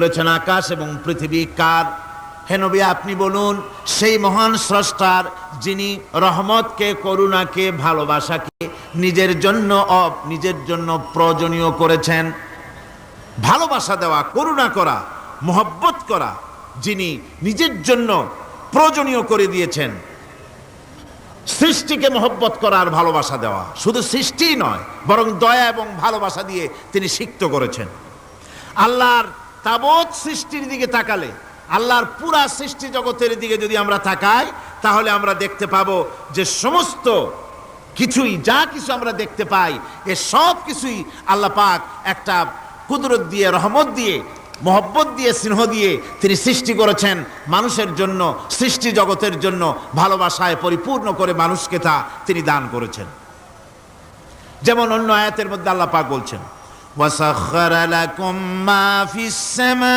করেছেন আকাশ এবং পৃথিবী কার? হে নবী, আপনি বলুন সেই মহান স্রষ্টার, যিনি রহমতকে, করুণাকে, ভালোবাসাকে নিজের জন্য প্রয়োজনীয় করেছেন। ভালোবাসা দেওয়া, করুণা করা, মহব্বত করা যিনি নিজের জন্য প্রয়োজনীয় করে দিয়েছেন। সৃষ্টিকে মহব্বত করা আর ভালোবাসা দেওয়া, শুধু সৃষ্টিই নয় বরং দয়া এবং ভালোবাসা দিয়ে তিনি সিক্ত করেছেন। আল্লাহর তাবৎ সৃষ্টির দিকে তাকালে, আল্লাহর পুরা সৃষ্টি জগতের দিকে যদি আমরা তাকাই, তাহলে আমরা দেখতে পাবো যে সমস্ত কিছুই, যা কিছু আমরা দেখতে পাই, এ সব কিছুই আল্লাহ পাক একটা কুদরত দিয়ে, রহমত দিয়ে, মহব্বত দিয়ে, স্নেহ দিয়ে তিনি সৃষ্টি করেছেন মানুষের জন্য, সৃষ্টি জগতের জন্য। ভালোবাসায় পরিপূর্ণ করে মানুষকে তা তিনি দান করেছেন। যেমন অন্য আয়াতের মধ্যে আল্লাহ পাক বলছেন, ওয়াসাখখারা লাকুম মা ফিস সামা